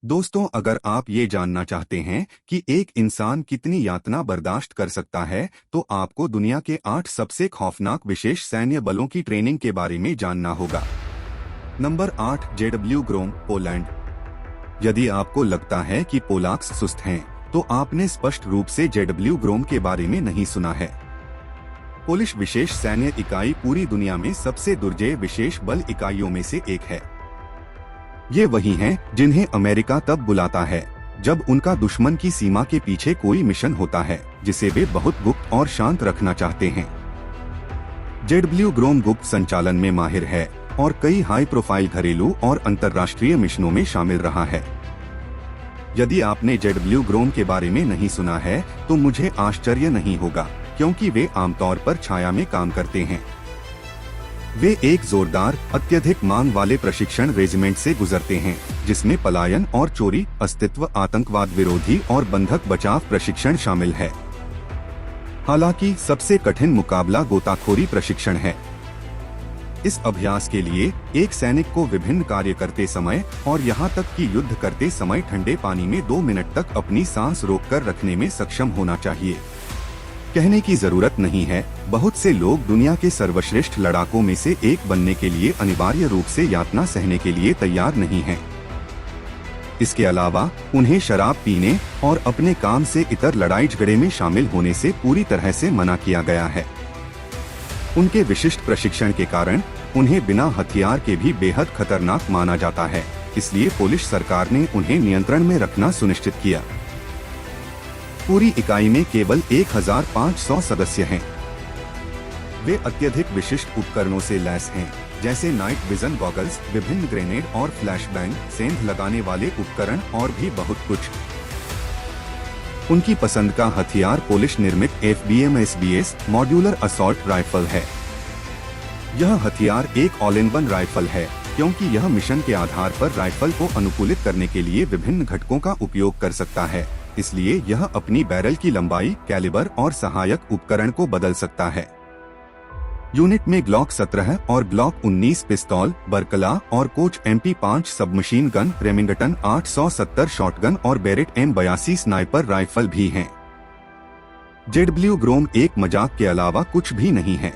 दोस्तों, अगर आप ये जानना चाहते हैं कि एक इंसान कितनी यातना बर्दाश्त कर सकता है, तो आपको दुनिया के 8 सबसे खौफनाक विशेष सैन्य बलों की ट्रेनिंग के बारे में जानना होगा। नंबर 8, जेडब्ल्यू ग्रोम, पोलैंड। यदि आपको लगता है कि पोलाक्स सुस्त हैं, तो आपने स्पष्ट रूप से जेडब्ल्यू ग्रोम के बारे में नहीं सुना है। पोलिश विशेष सैन्य इकाई पूरी दुनिया में सबसे दुर्जय विशेष बल इकाइयों में से एक है। ये वही हैं जिन्हें अमेरिका तब बुलाता है जब उनका दुश्मन की सीमा के पीछे कोई मिशन होता है जिसे वे बहुत गुप्त और शांत रखना चाहते हैं। जेडब्ल्यू ग्रोम गुप्त संचालन में माहिर है और कई हाई प्रोफाइल घरेलू और अंतर्राष्ट्रीय मिशनों में शामिल रहा है। यदि आपने जेडब्ल्यू ग्रोम के बारे में नहीं सुना है, तो मुझे आश्चर्य नहीं होगा, क्योंकि वे आमतौर पर छाया में काम करते हैं। वे एक जोरदार, अत्यधिक मांग वाले प्रशिक्षण रेजिमेंट से गुजरते हैं, जिसमें पलायन और चोरी, अस्तित्व, आतंकवाद विरोधी और बंधक बचाव प्रशिक्षण शामिल है। हालांकि सबसे कठिन मुकाबला गोताखोरी प्रशिक्षण है। इस अभ्यास के लिए एक सैनिक को विभिन्न कार्य करते समय और यहां तक कि युद्ध करते समय ठंडे पानी में 2 मिनट तक अपनी सांस रोककर रखने में सक्षम होना चाहिए। कहने की जरूरत नहीं है, बहुत से लोग दुनिया के सर्वश्रेष्ठ लड़ाकों में से एक बनने के लिए अनिवार्य रूप से यातना सहने के लिए तैयार नहीं हैं। इसके अलावा उन्हें शराब पीने और अपने काम से इतर लड़ाई झगड़े में शामिल होने से पूरी तरह से मना किया गया है। उनके विशिष्ट प्रशिक्षण के कारण उन्हें बिना हथियार के भी बेहद खतरनाक माना जाता है, इसलिए पोलिश सरकार ने उन्हें नियंत्रण में रखना सुनिश्चित किया। पूरी इकाई में केवल 1500 सदस्य हैं। वे अत्यधिक विशिष्ट उपकरणों से लैस हैं, जैसे नाइट विजन गॉगल्स, विभिन्न ग्रेनेड और फ्लैशबैंग, सेंध लगाने वाले उपकरण और भी बहुत कुछ। उनकी पसंद का हथियार पोलिश निर्मित FBM-SBS मॉड्यूलर असॉल्ट राइफल है। यह हथियार एक ऑल इन वन राइफल है, क्योंकि यह मिशन के आधार पर राइफल को अनुकूलित करने के लिए विभिन्न घटकों का उपयोग कर सकता है। इसलिए यह अपनी बैरल की लंबाई, कैलिबर और सहायक उपकरण को बदल सकता है। यूनिट में ग्लॉक 17 और ग्लॉक 19 पिस्तौल, बरकला और coach MP5 submachine gun, Remington 870 shotgun और बेरेट M82 स्नाइपर राइफल भी हैं। जेडब्ल्यू ग्रोम एक मजाक के अलावा कुछ भी नहीं है।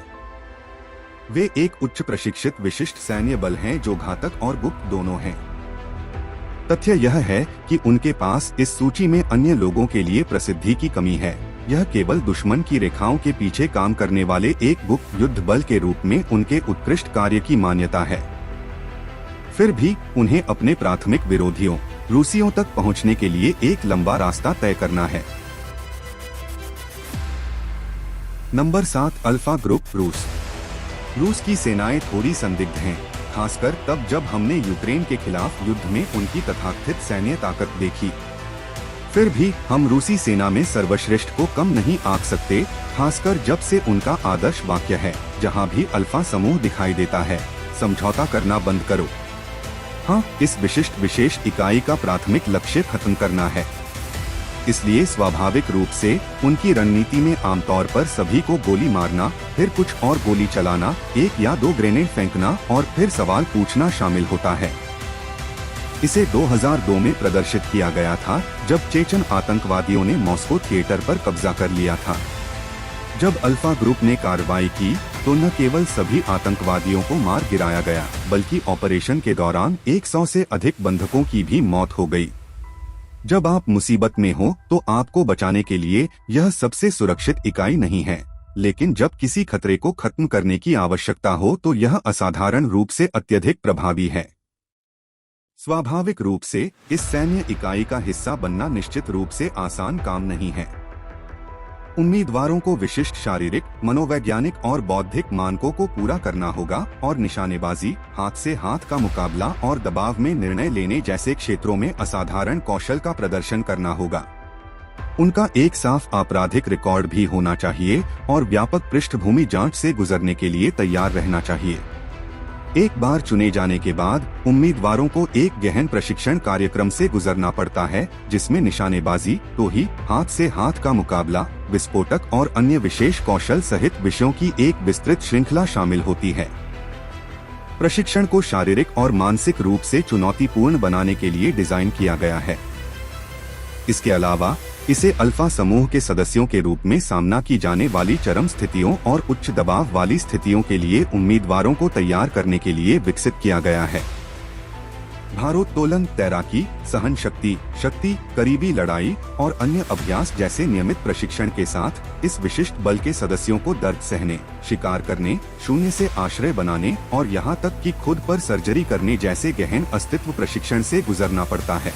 वे एक उच्च प्रशिक्षित विशिष्ट सैन्य बल हैं जो घातक और गुप्त दोनों हैं। तथ्य यह है कि उनके पास इस सूची में अन्य लोगों के लिए प्रसिद्धि की कमी है। यह केवल दुश्मन की रेखाओं के पीछे काम करने वाले एक गुप्त युद्ध बल के रूप में उनके उत्कृष्ट कार्य की मान्यता है। फिर भी उन्हें अपने प्राथमिक विरोधियों, रूसियों तक पहुंचने के लिए एक लंबा रास्ता तय करना है। नंबर 7, अल्फा ग्रुप, रूस। रूस की सेनाएं थोड़ी संदिग्ध हैं, खासकर तब जब हमने यूक्रेन के खिलाफ युद्ध में उनकी तथाकथित सैन्य ताकत देखी। फिर भी हम रूसी सेना में सर्वश्रेष्ठ को कम नहीं आंक सकते, खासकर जब से उनका आदर्श वाक्य है, जहां भी अल्फा समूह दिखाई देता है, समझौता करना बंद करो। हाँ, इस विशेष इकाई का प्राथमिक लक्ष्य खत्म करना है। इसलिए स्वाभाविक रूप से उनकी रणनीति में आमतौर पर सभी को गोली मारना, फिर कुछ और गोली चलाना, 1 या 2 ग्रेनेड फेंकना और फिर सवाल पूछना शामिल होता है। इसे 2002 में प्रदर्शित किया गया था, जब चेचन आतंकवादियों ने मॉस्को थिएटर पर कब्जा कर लिया था। जब अल्फा ग्रुप ने कार्रवाई की, तो न केवल सभी आतंकवादियों को मार गिराया गया, बल्कि ऑपरेशन के दौरान 100 से अधिक बंधकों की भी मौत हो गई। जब आप मुसीबत में हो, तो आपको बचाने के लिए यह सबसे सुरक्षित इकाई नहीं है, लेकिन जब किसी खतरे को खत्म करने की आवश्यकता हो, तो यह असाधारण रूप से अत्यधिक प्रभावी है। स्वाभाविक रूप से इस सैन्य इकाई का हिस्सा बनना निश्चित रूप से आसान काम नहीं है। उम्मीदवारों को विशिष्ट शारीरिक, मनोवैज्ञानिक और बौद्धिक मानकों को पूरा करना होगा और निशानेबाजी, हाथ से हाथ का मुकाबला और दबाव में निर्णय लेने जैसे क्षेत्रों में असाधारण कौशल का प्रदर्शन करना होगा। उनका एक साफ आपराधिक रिकॉर्ड भी होना चाहिए और व्यापक पृष्ठभूमि जांच से गुजरने के लिए तैयार रहना चाहिए। एक बार चुने जाने के बाद उम्मीदवारों को एक गहन प्रशिक्षण कार्यक्रम से गुजरना पड़ता है, जिसमें निशानेबाजी, टोही, हाथ से हाथ का मुकाबला, विस्फोटक और अन्य विशेष कौशल सहित विषयों की एक विस्तृत श्रृंखला शामिल होती है। प्रशिक्षण को शारीरिक और मानसिक रूप से चुनौतीपूर्ण बनाने के लिए डिजाइन किया गया है। इसके अलावा इसे अल्फा समूह के सदस्यों के रूप में सामना की जाने वाली चरम स्थितियों और उच्च दबाव वाली स्थितियों के लिए उम्मीदवारों को तैयार करने के लिए विकसित किया गया है। भारोत्तोलन, तैराकी, सहन शक्ति, करीबी लड़ाई और अन्य अभ्यास जैसे नियमित प्रशिक्षण के साथ इस विशिष्ट बल के सदस्यों को दर्द सहने, शिकार करने, शून्य से आश्रय बनाने और यहाँ तक कि खुद पर सर्जरी करने जैसे गहन अस्तित्व प्रशिक्षण से गुजरना पड़ता है।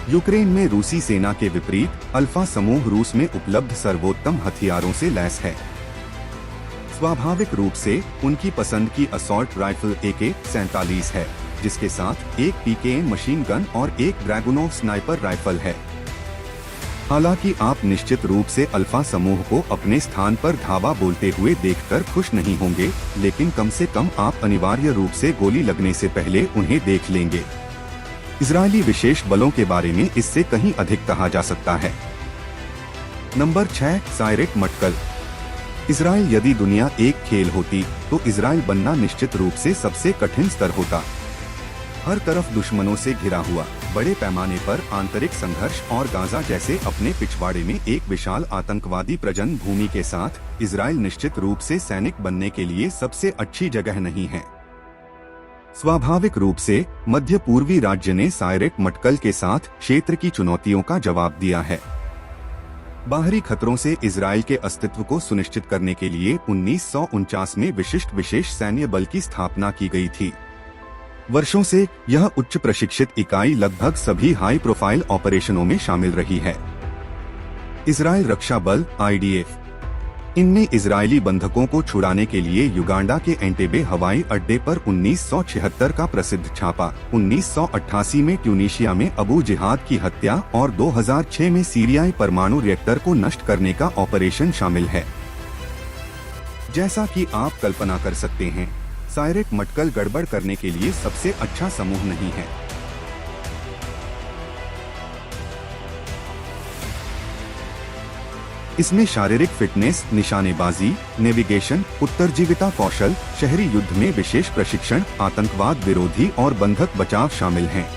यूक्रेन में रूसी सेना के विपरीत अल्फा समूह रूस में उपलब्ध सर्वोत्तम हथियारों से लैस है। स्वाभाविक रूप से उनकी पसंद की असॉल्ट राइफल AK-47 है, जिसके साथ एक PKM मशीन गन और एक ड्रैगुनोव स्नाइपर राइफल है। हालांकि आप निश्चित रूप से अल्फा समूह को अपने स्थान पर धावा बोलते हुए देखकर खुश नहीं होंगे, लेकिन कम से कम आप अनिवार्य रूप से गोली लगने से पहले उन्हें देख लेंगे। इजरायली विशेष बलों के बारे में इससे कहीं अधिक कहा जा सकता है। नंबर 6, सायरेट मटकल। इजराइल यदि दुनिया एक खेल होती तो इजराइल बनना निश्चित रूप से सबसे कठिन स्तर होता। हर तरफ दुश्मनों से घिरा हुआ, बड़े पैमाने पर आंतरिक संघर्ष और गाजा जैसे अपने पिछवाड़े में एक विशाल आतंकवादी प्रजनन भूमि के साथ इजराइल निश्चित रूप से सैनिक बनने के लिए सबसे अच्छी जगह नहीं है। स्वाभाविक रूप से मध्य पूर्वी राज्य ने सायरेट मटकल के साथ क्षेत्र की चुनौतियों का जवाब दिया है। बाहरी खतरों से इजराइल के अस्तित्व को सुनिश्चित करने के लिए 1949 में विशिष्ट विशेष सैन्य बल की स्थापना की गई थी। वर्षों से यह उच्च प्रशिक्षित इकाई लगभग सभी हाई प्रोफाइल ऑपरेशनों में शामिल रही है। इजराइल रक्षा बल IDF, इनने इजरायली बंधकों को छुड़ाने के लिए युगांडा के एंटेबे हवाई अड्डे पर 1976 का प्रसिद्ध छापा, 1988 में ट्यूनीशिया में अबू जिहाद की हत्या और 2006 में सीरियाई परमाणु रिएक्टर को नष्ट करने का ऑपरेशन शामिल है। जैसा कि आप कल्पना कर सकते हैं, सायरेट मटकल गड़बड़ करने के लिए सबसे अच्छा समूह नहीं है। इसमें शारीरिक फिटनेस, निशानेबाजी, नेविगेशन, उत्तरजीविता कौशल, शहरी युद्ध में विशेष प्रशिक्षण, आतंकवाद विरोधी और बंधक बचाव शामिल हैं।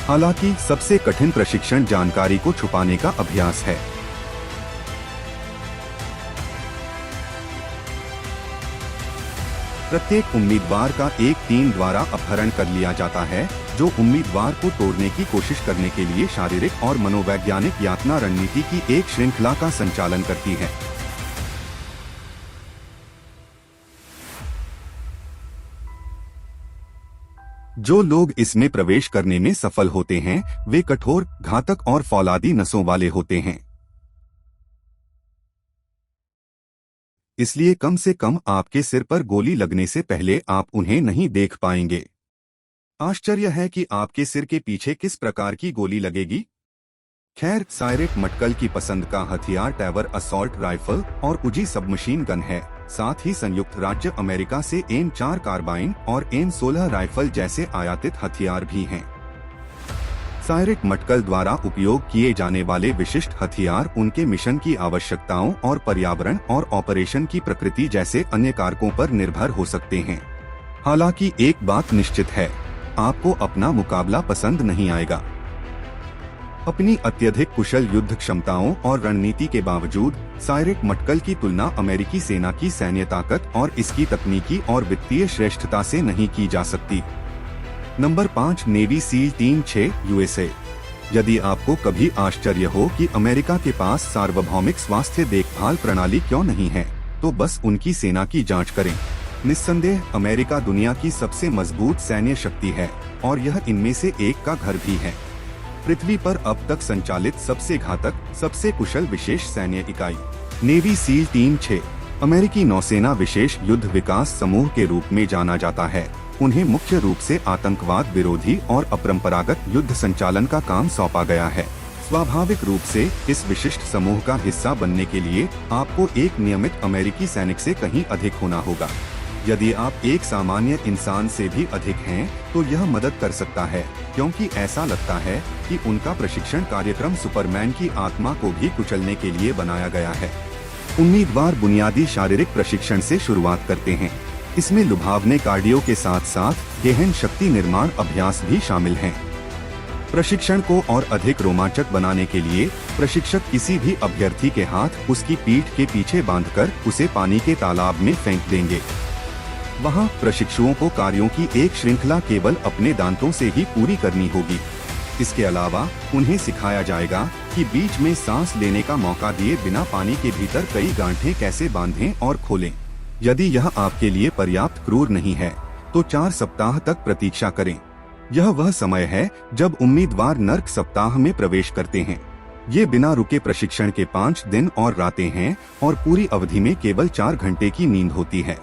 हालांकि सबसे कठिन प्रशिक्षण जानकारी को छुपाने का अभ्यास है। प्रत्येक उम्मीदवार का एक टीम द्वारा अपहरण कर लिया जाता है, जो उम्मीदवार को तोड़ने की कोशिश करने के लिए शारीरिक और मनोवैज्ञानिक यातना रणनीति की एक श्रृंखला का संचालन करती है। जो लोग इसमें प्रवेश करने में सफल होते हैं, वे कठोर, घातक और फौलादी नसों वाले होते हैं। इसलिए कम से कम आपके सिर पर गोली लगने से पहले आप उन्हें नहीं देख पाएंगे। आश्चर्य है कि आपके सिर के पीछे किस प्रकार की गोली लगेगी। खैर, सायरेट मटकल की पसंद का हथियार टैवर असॉल्ट राइफल और उजी सबमशीन गन है। साथ ही संयुक्त राज्य अमेरिका से M4 कार्बाइन और M16 राइफल जैसे आयातित हथियार भी हैं। सायरेट मटकल द्वारा उपयोग किए जाने वाले विशिष्ट हथियार उनके मिशन की आवश्यकताओं और पर्यावरण और ऑपरेशन की प्रकृति जैसे अन्य कारकों पर निर्भर हो सकते हैं। हालांकि एक बात निश्चित है, आपको अपना मुकाबला पसंद नहीं आएगा। अपनी अत्यधिक कुशल युद्ध क्षमताओं और रणनीति के बावजूद सायरेट मटकल की तुलना अमेरिकी सेना की सैन्य ताकत और इसकी तकनीकी और वित्तीय श्रेष्ठता से नहीं की जा सकती। Number 5, navy seal team 6 USA। यदि आपको कभी आश्चर्य हो कि अमेरिका के पास सार्वभौमिक स्वास्थ्य देखभाल प्रणाली क्यों नहीं है, तो बस उनकी सेना की जांच करें। निस्संदेह अमेरिका दुनिया की सबसे मजबूत सैन्य शक्ति है और यह इनमें से एक का घर भी है। पृथ्वी पर अब तक संचालित सबसे घातक, सबसे कुशल विशेष सैन्य इकाई नेवी सील टीम 6 अमेरिकी नौसेना विशेष युद्ध विकास समूह के रूप में जाना जाता है। उन्हें मुख्य रूप से आतंकवाद विरोधी और अपरंपरागत युद्ध संचालन का काम सौंपा गया है। स्वाभाविक रूप से इस विशिष्ट समूह का हिस्सा बनने के लिए आपको एक नियमित अमेरिकी सैनिक से कहीं अधिक होना होगा। यदि आप एक सामान्य इंसान से भी अधिक हैं, तो यह मदद कर सकता है, क्योंकि ऐसा लगता है कि उनका प्रशिक्षण कार्यक्रम सुपरमैन की आत्मा को भी कुचलने के लिए बनाया गया है। उम्मीदवार बुनियादी शारीरिक प्रशिक्षण से शुरुआत करते हैं। इसमें लुभावने कार्डियो के साथ साथ गहन शक्ति निर्माण अभ्यास भी शामिल हैं। प्रशिक्षण को और अधिक रोमांचक बनाने के लिए प्रशिक्षक किसी भी अभ्यर्थी के हाथ उसकी पीठ के पीछे बांधकर उसे पानी के तालाब में फेंक देंगे। वहां प्रशिक्षुओं को कार्यों की एक श्रृंखला केवल अपने दांतों से ही पूरी करनी होगी। इसके अलावा उन्हें सिखाया जाएगा कि बीच में सांस लेने का मौका दिए बिना पानी के भीतर कई गांठें कैसे बांधें और खोलें। यदि यह आपके लिए पर्याप्त क्रूर नहीं है, तो 4 सप्ताह तक प्रतीक्षा करें। यह वह समय है जब उम्मीदवार नर्क सप्ताह में प्रवेश करते हैं। ये बिना रुके प्रशिक्षण के 5 दिन और रातें हैं और पूरी अवधि में केवल 4 घंटे की नींद होती है।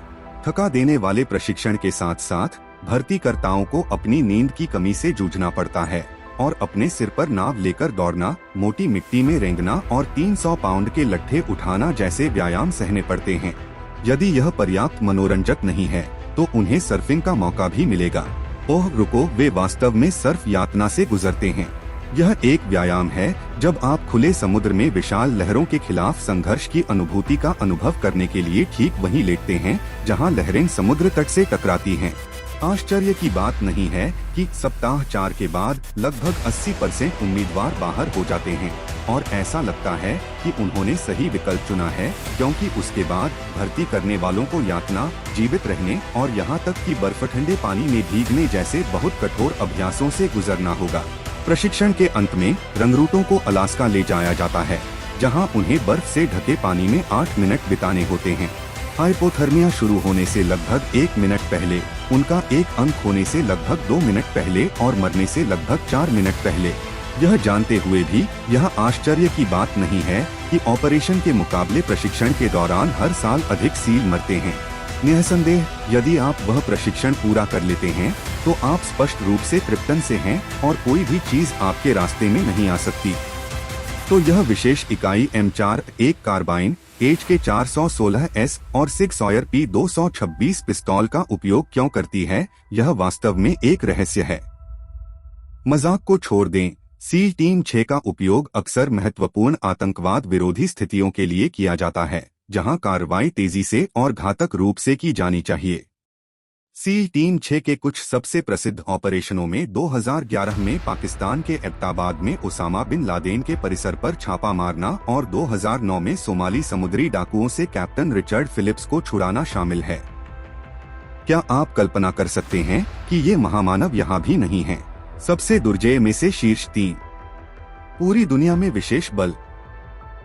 थका देने वाले प्रशिक्षण के साथ साथ भर्तीकर्ताओं को अपनी नींद की कमी से जूझना पड़ता है और अपने सिर पर नाव लेकर दौड़ना, मोटी मिट्टी में रेंगना और 300 पाउंड के लट्ठे उठाना जैसे व्यायाम सहने पड़ते हैं। यदि यह पर्याप्त मनोरंजक नहीं है, तो उन्हें सर्फिंग का मौका भी मिलेगा। ओह रुको, वे वास्तव में सर्फ यातना से गुजरते हैं। यह एक व्यायाम है जब आप खुले समुद्र में विशाल लहरों के खिलाफ संघर्ष की अनुभूति का अनुभव करने के लिए ठीक वहीं लेटते हैं जहां लहरें समुद्र तट से टकराती हैं। आश्चर्य की बात नहीं है कि सप्ताह 4 के बाद लगभग 80% उम्मीदवार बाहर हो जाते हैं और ऐसा लगता है कि उन्होंने सही विकल्प चुना है, क्योंकि उसके बाद भर्ती करने वालों को यातना, जीवित रहने और यहाँ तक कि बर्फ ठंडे पानी में भीगने जैसे बहुत कठोर अभ्यासों से गुजरना होगा। प्रशिक्षण के अंत में रंगरूटों को अलास्का ले जाया जाता है, जहां उन्हें बर्फ से ढके पानी में 8 मिनट बिताने होते हैं। हाइपोथर्मिया शुरू होने से लगभग 1 मिनट पहले, उनका एक अंक होने से लगभग 2 मिनट पहले और मरने से लगभग 4 मिनट पहले। यह जानते हुए भी यह आश्चर्य की बात नहीं है कि ऑपरेशन के मुकाबले प्रशिक्षण के दौरान हर साल अधिक सील मरते हैं। निसंदेह, यदि आप वह प्रशिक्षण पूरा कर लेते हैं, तो आप स्पष्ट रूप से तृप्तन से हैं और कोई भी चीज आपके रास्ते में नहीं आ सकती। तो यह विशेष इकाई M4 एक कार्बाइन HK416S और सिग सॉयर P226 पिस्तौल का उपयोग क्यों करती है, यह वास्तव में एक रहस्य है। मजाक को छोड़ दें, SEAL टीम 6 का उपयोग अक्सर महत्वपूर्ण आतंकवाद विरोधी स्थितियों के लिए किया जाता है, जहां कार्रवाई तेजी से और घातक रूप से की जानी चाहिए। SEAL टीम 6 के कुछ सबसे प्रसिद्ध ऑपरेशनों में 2011 में पाकिस्तान के एबटाबाद में ओसामा बिन लादेन के परिसर पर छापा मारना और 2009 में सोमाली समुद्री डाकुओं से कैप्टन रिचर्ड फिलिप्स को छुड़ाना शामिल है। क्या आप कल्पना कर सकते हैं कि ये महामानव यहाँ भी नहीं हैं? सबसे दुर्जय में से शीर्ष 3। पूरी दुनिया में विशेष बल।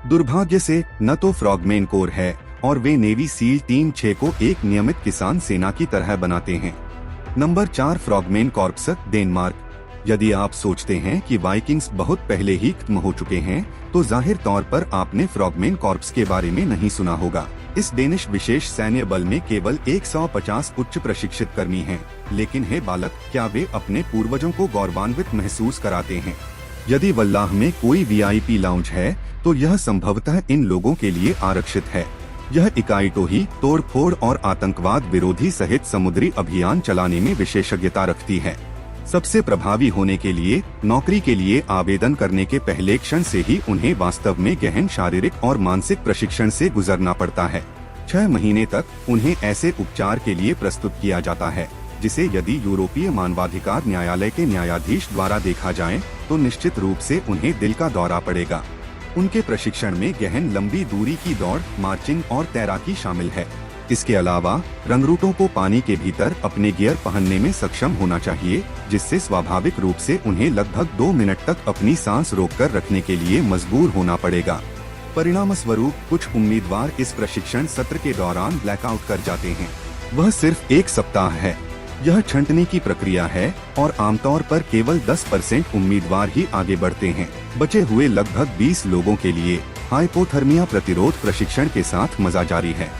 दुर्भाग्य से न तो फ्रॉगमैन कोर है और वे नेवी सील टीम 6 को एक नियमित किसान सेना की तरह बनाते हैं। Number 4 frogman corps, Denmark. यदि आप सोचते हैं कि वाइकिंग्स बहुत पहले ही खत्म हो चुके हैं, तो जाहिर तौर पर आपने फ्रॉगमैन कॉर्प्स के बारे में नहीं सुना होगा। इस डेनिश विशेष सैन्य बल में केवल 150 उच्च प्रशिक्षित कर्मी हैं, लेकिन हे बालक, क्या वे अपने पूर्वजों को गौरवान्वित महसूस कराते हैं? यदि वल्लाह में कोई VIP लाउंज है, तो यह संभवतः इन लोगों के लिए आरक्षित है। यह इकाई टोही, तोड़फोड़ और आतंकवाद विरोधी सहित समुद्री अभियान चलाने में विशेषज्ञता रखती है। सबसे प्रभावी होने के लिए नौकरी के लिए आवेदन करने के पहले क्षण से ही उन्हें वास्तव में गहन शारीरिक और मानसिक प्रशिक्षण से गुजरना पड़ता है। 6 महीने तक उन्हें ऐसे उपचार के लिए प्रस्तुत किया जाता है जिसे यदि यूरोपीय मानवाधिकार न्यायालय के न्यायाधीश द्वारा देखा जाए, तो निश्चित रूप से उन्हें दिल का दौरा पड़ेगा। उनके प्रशिक्षण में गहन लंबी दूरी की दौड़, मार्चिंग और तैराकी शामिल है। इसके अलावा रंगरूटों को पानी के भीतर अपने गियर पहनने में सक्षम होना चाहिए, जिससे स्वाभाविक रूप से उन्हें लगभग 2 मिनट तक अपनी सांस रोककर रखने के लिए मजबूर होना पड़ेगा। परिणामस्वरूप कुछ उम्मीदवार इस प्रशिक्षण सत्र के दौरान ब्लैकआउट कर जाते हैं। वह सिर्फ 1 सप्ताह है। यह छंटने की प्रक्रिया है और आमतौर पर केवल 10% उम्मीदवार ही आगे बढ़ते हैं। बचे हुए लगभग 20 लोगों के लिए हाइपोथर्मिया प्रतिरोध प्रशिक्षण के साथ मजा जारी है।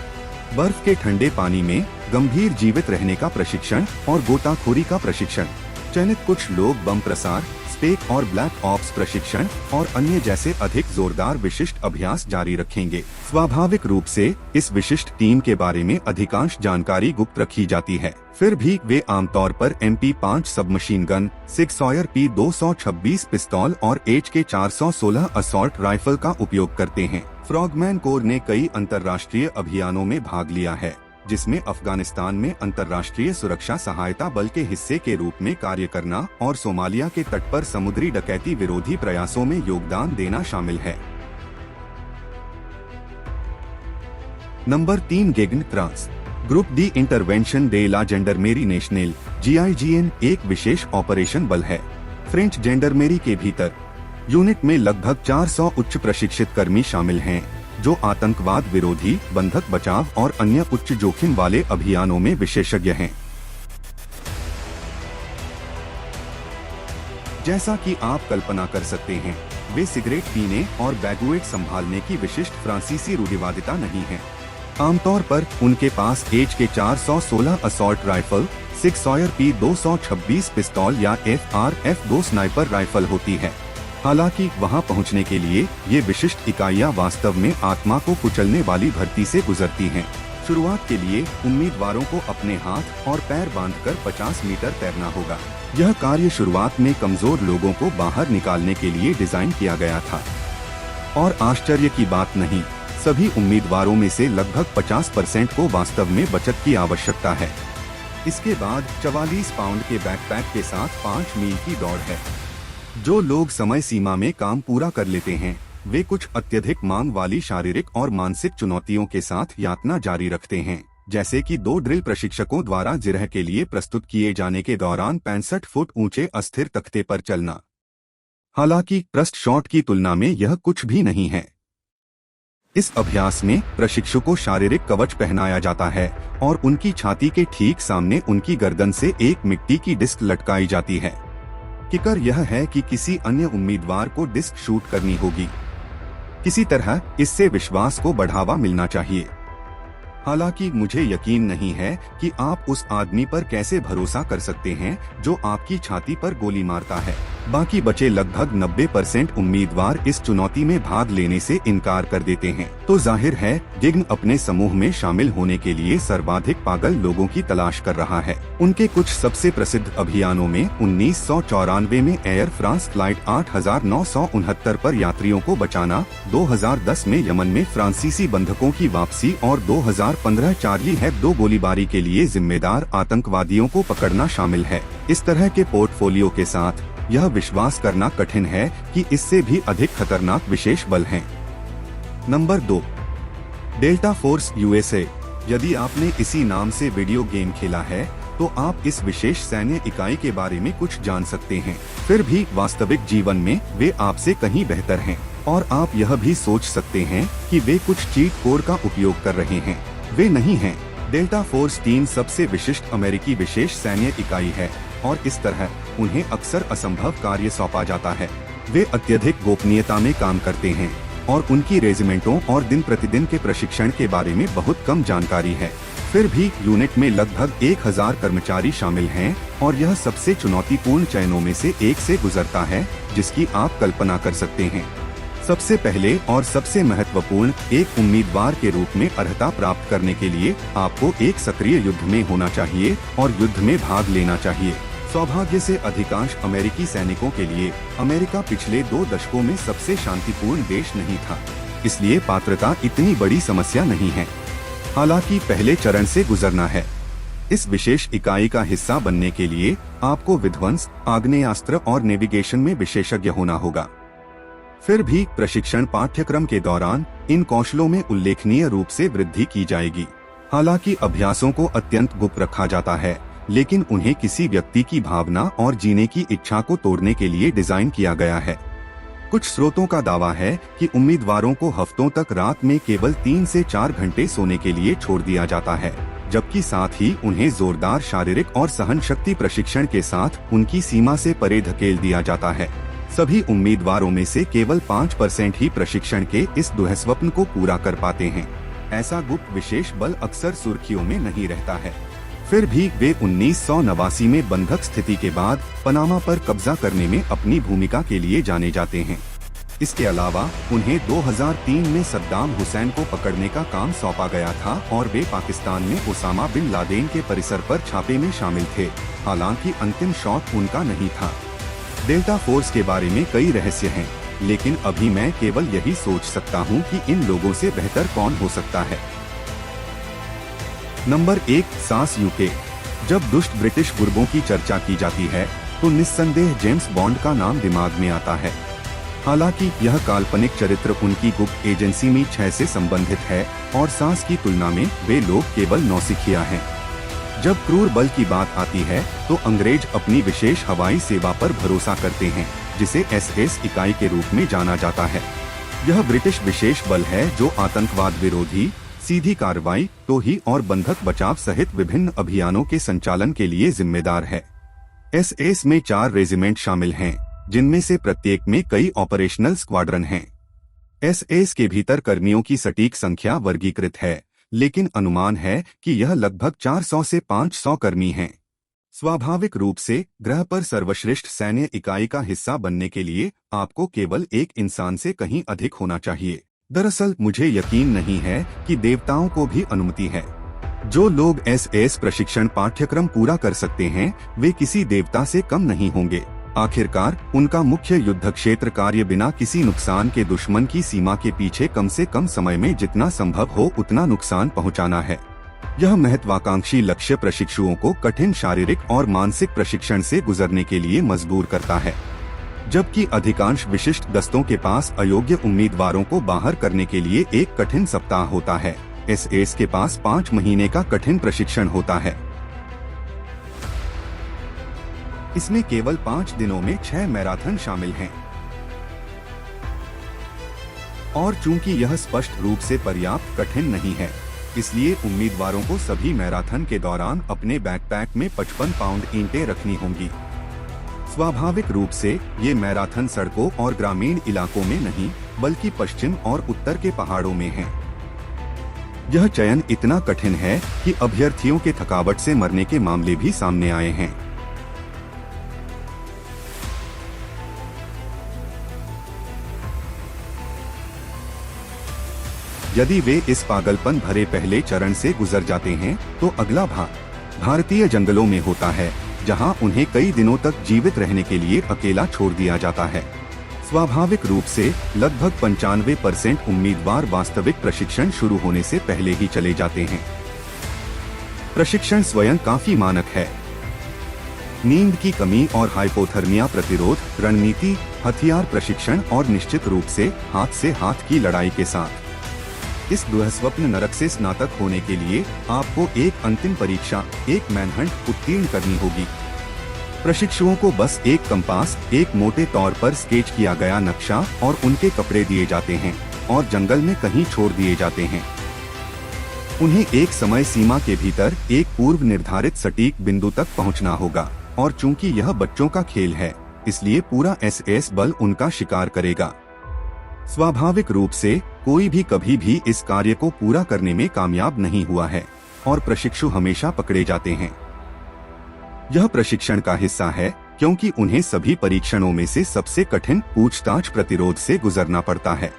बर्फ के ठंडे पानी में गंभीर जीवित रहने का प्रशिक्षण और गोताखोरी का प्रशिक्षण। चयनित कुछ लोग बम प्रसार, स्पेक और ब्लैक ऑप्स प्रशिक्षण और अन्य जैसे अधिक जोरदार विशिष्ट अभ्यास जारी रखेंगे। स्वाभाविक रूप से इस विशिष्ट टीम के बारे में अधिकांश जानकारी गुप्त रखी जाती है, फिर भी वे आमतौर पर MP5 सबमशीन गन, सिग सॉयर P226 पिस्तौल और HK416 असॉल्ट राइफल का उपयोग करते हैं। फ्रॉगमैन कोर ने कई अंतर्राष्ट्रीय अभियानों में भाग लिया है, जिसमें अफगानिस्तान में अंतर्राष्ट्रीय सुरक्षा सहायता बल के हिस्से के रूप में कार्य करना और सोमालिया के तट पर समुद्री डकैती विरोधी प्रयासों में योगदान देना शामिल है। नंबर 3 गेगन ट्रांस ग्रुप डी इंटरवेंशन डे ला जेंडरमेरी नेशनल GIGN एक विशेष ऑपरेशन बल है। फ्रेंच जेंडरमेरी के भीतर यूनिट में लगभग 400 उच्च प्रशिक्षित कर्मी शामिल हैं, जो आतंकवाद विरोधी, बंधक बचाव और अन्य उच्च जोखिम वाले अभियानों में विशेषज्ञ हैं। जैसा कि आप कल्पना कर सकते हैं, वे सिगरेट पीने और बैगुएट संभालने की विशिष्ट फ्रांसीसी रूढ़िवादिता नहीं है। आमतौर पर उनके पास HK416 assault rifle, SIG Sauer P226 पिस्तौल या FRF2 स्नाइपर राइफल होती है। हालांकि वहां पहुंचने के लिए ये विशिष्ट इकाइयां वास्तव में आत्मा को कुचलने वाली भर्ती से गुजरती हैं। शुरुआत के लिए उम्मीदवारों को अपने हाथ और पैर बांधकर 50 मीटर तैरना होगा। यह कार्य शुरुआत में कमजोर लोगों को बाहर निकालने के लिए डिजाइन किया गया था। और आश्चर्य की बात नहीं, सभी उम्मीदवारों में से लगभग 50% को वास्तव में बचत की आवश्यकता है। इसके बाद 44 पाउंड के बैकपैक के साथ 5 मील की दौड़ है। जो लोग समय सीमा में काम पूरा कर लेते हैं, वे कुछ अत्यधिक मांग वाली शारीरिक और मानसिक चुनौतियों के साथ यातना जारी रखते हैं, जैसे कि 2 ड्रिल प्रशिक्षकों द्वारा जिरह के लिए प्रस्तुत किए जाने के दौरान 65 फुट ऊंचे अस्थिर तख्ते पर चलना। हालांकि ट्रस्ट शॉट की तुलना में यह कुछ भी नहीं है। इस अभ्यास में प्रशिक्षु को शारीरिक कवच पहनाया जाता है और उनकी छाती के ठीक सामने उनकी गर्दन से एक मिट्टी की डिस्क लटकाई जाती है। किकर यह है कि किसी अन्य उम्मीदवार को डिस्क शूट करनी होगी। किसी तरह इससे विश्वास को बढ़ावा मिलना चाहिए। हालांकि मुझे यकीन नहीं है कि आप उस आदमी पर कैसे भरोसा कर सकते हैं जो आपकी छाती पर गोली मारता है। बाकी बचे लगभग 90% उम्मीदवार इस चुनौती में भाग लेने से इनकार कर देते हैं। तो जाहिर है गिग्न अपने समूह में शामिल होने के लिए सर्वाधिक पागल लोगों की तलाश कर रहा है। उनके कुछ सबसे प्रसिद्ध अभियानों में 1994 में एयर फ्रांस फ्लाइट 8969 पर यात्रियों को बचाना, 2010 में यमन में फ्रांसीसी बंधकों की वापसी और 2015 चार्ली हेब्दो गोलीबारी के लिए जिम्मेदार आतंकवादियों को पकड़ना शामिल है। इस तरह के पोर्टफोलियो के साथ यह विश्वास करना कठिन है कि इससे भी अधिक खतरनाक विशेष बल हैं। Number 2 delta force USA। यदि आपने इसी नाम से वीडियो गेम खेला है तो आप इस विशेष सैन्य इकाई के बारे में कुछ जान सकते हैं। फिर भी वास्तविक जीवन में वे आपसे कहीं बेहतर हैं और आप यह भी सोच सकते हैं कि वे कुछ चीट कोड का उपयोग कर रहे हैं। वे नहीं हैं। डेल्टा फोर्स 3 सबसे विशिष्ट अमेरिकी विशेष सैन्य इकाई है और इस तरह उन्हें अक्सर असंभव कार्य सौंपा जाता है। वे अत्यधिक गोपनीयता में काम करते हैं और उनकी रेजिमेंटों और दिन प्रतिदिन के प्रशिक्षण के बारे में बहुत कम जानकारी है। फिर भी यूनिट में लगभग 1000 कर्मचारी शामिल हैं और यह सबसे चुनौतीपूर्ण चयनों में से एक से गुजरता है जिसकी आप कल्पना कर सकते हैं। सबसे पहले और सबसे महत्वपूर्ण, एक उम्मीदवार के रूप में अर्हता प्राप्त करने के लिए आपको एक सक्रिय युद्ध में होना चाहिए और युद्ध में भाग लेना चाहिए। सौभाग्य से अधिकांश अमेरिकी सैनिकों के लिए अमेरिका पिछले 2 दशकों में सबसे शांतिपूर्ण देश नहीं था, इसलिए पात्रता इतनी बड़ी समस्या नहीं है। हालांकि पहले चरण से गुजरना है। इस विशेष इकाई का हिस्सा बनने के लिए आपको विध्वंस, आग्नेयास्त्र और नेविगेशन में विशेषज्ञ होना होगा। फिर भी प्रशिक्षण पाठ्यक्रम के दौरान इन कौशलों में उल्लेखनीय रूप से वृद्धि की जाएगी। हालांकि अभ्यासों को अत्यंत गुप्त रखा जाता है, लेकिन उन्हें किसी व्यक्ति की भावना और जीने की इच्छा को तोड़ने के लिए डिजाइन किया गया है। कुछ स्रोतों का दावा है कि उम्मीदवारों को हफ्तों तक रात में केवल 3 से 4 घंटे सोने के लिए छोड़ दिया जाता है, जबकि साथ ही उन्हें जोरदार शारीरिक और सहन शक्ति प्रशिक्षण के साथ उनकी सीमा से परे धकेल दिया जाता है। सभी उम्मीदवारों में से केवल 5% ही प्रशिक्षण के इस दुःस्वप्न को पूरा कर पाते हैं। ऐसा गुप्त विशेष बल अक्सर सुर्खियों में नहीं रहता है। फिर भी वे 1989 में बंधक स्थिति के बाद पनामा पर कब्जा करने में अपनी भूमिका के लिए जाने जाते हैं। इसके अलावा उन्हें 2003 में सद्दाम हुसैन को पकड़ने का काम सौंपा गया था और वे पाकिस्तान में ओसामा बिन लादेन के परिसर पर छापे में शामिल थे। हालांकि अंतिम शॉट उनका नहीं था। डेल्टा फोर्स के बारे में कई रहस्य हैं, लेकिन अभी मैं केवल यही सोच सकता हूं कि इन लोगों से बेहतर कौन हो सकता है। नंबर 1, सास यूके। जब दुष्ट ब्रिटिश गुर्गों की चर्चा की जाती है तो निस्संदेह जेम्स बॉन्ड का नाम दिमाग में आता है। हालांकि यह काल्पनिक चरित्र उनकी गुप्त एजेंसी में 6 से संबंधित है और सास की तुलना में वे लोग केवल नौसिखिया हैं। जब क्रूर बल की बात आती है तो अंग्रेज अपनी विशेष हवाई सेवा पर भरोसा करते हैं, जिसे SS इकाई के रूप में जाना जाता है। यह ब्रिटिश विशेष बल है जो आतंकवाद विरोधी, सीधी कार्रवाई, टोही और बंधक बचाव सहित विभिन्न अभियानों के संचालन के लिए जिम्मेदार है। SS में 4 रेजिमेंट शामिल हैं, जिनमें से प्रत्येक में कई ऑपरेशनल स्क्वाड्रन हैं। SS के भीतर कर्मियों की सटीक संख्या वर्गीकृत है, लेकिन अनुमान है कि यह लगभग 400 से 500 कर्मी हैं। स्वाभाविक रूप से ग्रह पर सर्वश्रेष्ठ सैन्य इकाई का हिस्सा बनने के लिए आपको केवल एक इंसान से कहीं अधिक होना चाहिए। दरअसल मुझे यकीन नहीं है कि देवताओं को भी अनुमति है। जो लोग SS प्रशिक्षण पाठ्यक्रम पूरा कर सकते हैं, वे किसी देवता से कम नहीं होंगे। आखिरकार उनका मुख्य युद्ध क्षेत्र कार्य बिना किसी नुकसान के दुश्मन की सीमा के पीछे कम से कम समय में जितना संभव हो उतना नुकसान पहुंचाना है। यह महत्वाकांक्षी लक्ष्य प्रशिक्षुओं को कठिन शारीरिक और मानसिक प्रशिक्षण से गुजरने के लिए मजबूर करता है। जबकि अधिकांश विशिष्ट दस्तों के पास अयोग्य उम्मीदवारों को बाहर करने के लिए एक कठिन सप्ताह होता है, SS के पास 5 महीने का कठिन प्रशिक्षण होता है। इसमें केवल 5 दिनों में 6 मैराथन शामिल हैं। और चूंकि यह स्पष्ट रूप से पर्याप्त कठिन नहीं है, इसलिए उम्मीदवारों को सभी मैराथन के दौरान अपने बैकपैक में 55 पाउंड ईंटें रखनी होंगी। स्वाभाविक रूप से ये मैराथन सड़कों और ग्रामीण इलाकों में नहीं, बल्कि पश्चिम और उत्तर के पहाड़ों में है। यह चयन इतना कठिन है कि अभ्यर्थियों के थकावट से मरने के मामले भी सामने आए हैं। यदि वे इस पागलपन भरे पहले चरण से गुजर जाते हैं तो अगला भाग भारतीय जंगलों में होता है, जहां उन्हें कई दिनों तक जीवित रहने के लिए अकेला छोड़ दिया जाता है। स्वाभाविक रूप से लगभग 95% उम्मीदवार वास्तविक प्रशिक्षण शुरू होने से पहले ही चले जाते हैं। प्रशिक्षण स्वयं काफी मानक है। नींद की कमी और हाइपोथर्मिया प्रतिरोध रणनीति, हथियार प्रशिक्षण और निश्चित रूप से हाथ की लड़ाई के साथ। इस दुःस्वप्न नरक से स्नातक होने के लिए आपको एक अंतिम परीक्षा, एक मैनहंट उत्तीर्ण करनी होगी। प्रशिक्षुओं को बस एक कंपास, एक मोटे तौर पर स्केच किया गया नक्शा और उनके कपड़े दिए जाते हैं और जंगल में कहीं छोड़ दिए जाते हैं। उन्हें एक समय सीमा के भीतर एक पूर्व निर्धारित सटीक बिंदु तक पहुंचना होगा, और चूंकि यह बच्चों का खेल है, इसलिए पूरा SS बल उनका शिकार करेगा। स्वाभाविक रूप से कोई भी कभी भी इस कार्य को पूरा करने में कामयाब नहीं हुआ है और प्रशिक्षु हमेशा पकड़े जाते हैं। यह प्रशिक्षण का हिस्सा है क्योंकि उन्हें सभी परीक्षणों में से सबसे कठिन पूछताछ प्रतिरोध से गुजरना पड़ता है।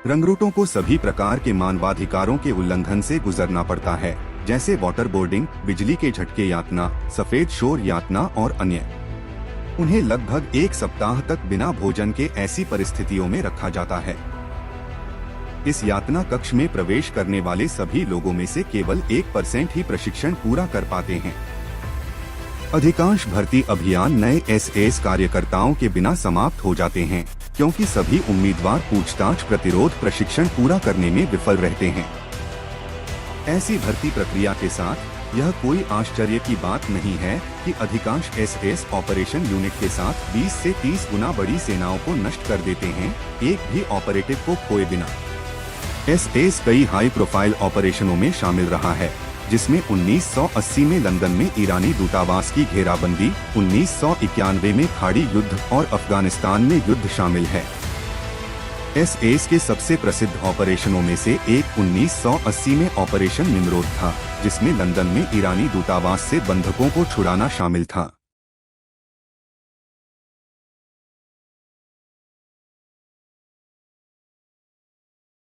रंगरूटों को सभी प्रकार के मानवाधिकारों के उल्लंघन से गुजरना पड़ता है, जैसे वाटर बोर्डिंग, बिजली के झटके यातना, सफेद शोर यातना और अन्य। उन्हें लगभग 1 सप्ताह तक बिना भोजन के ऐसी परिस्थितियों में रखा जाता है। इस यातना कक्ष में प्रवेश करने वाले सभी लोगों में से केवल 1% ही प्रशिक्षण पूरा कर पाते हैं। अधिकांश भर्ती अभियान नए SS कार्यकर्ताओं के बिना समाप्त हो जाते हैं, क्योंकि सभी उम्मीदवार पूछताछ प्रतिरोध प्रशिक्षण पूरा करने में विफल रहते हैं। ऐसी भर्ती प्रक्रिया के साथ यह कोई आश्चर्य की बात नहीं है कि अधिकांश SS ऑपरेशन यूनिट के साथ 20 से 30 गुना बड़ी सेनाओं को नष्ट कर देते हैं, एक भी ऑपरेटिव को खोए बिना। SS कई हाई प्रोफाइल ऑपरेशनों में शामिल रहा है, जिसमें 1980 में लंदन में ईरानी दूतावास की घेराबंदी, 1991 में खाड़ी युद्ध और अफगानिस्तान में युद्ध शामिल है। ISIS के सबसे प्रसिद्ध ऑपरेशनों में से एक 1980 में ऑपरेशन निमरोद था, जिसमें लंदन में ईरानी दूतावास से बंधकों को छुड़ाना शामिल था।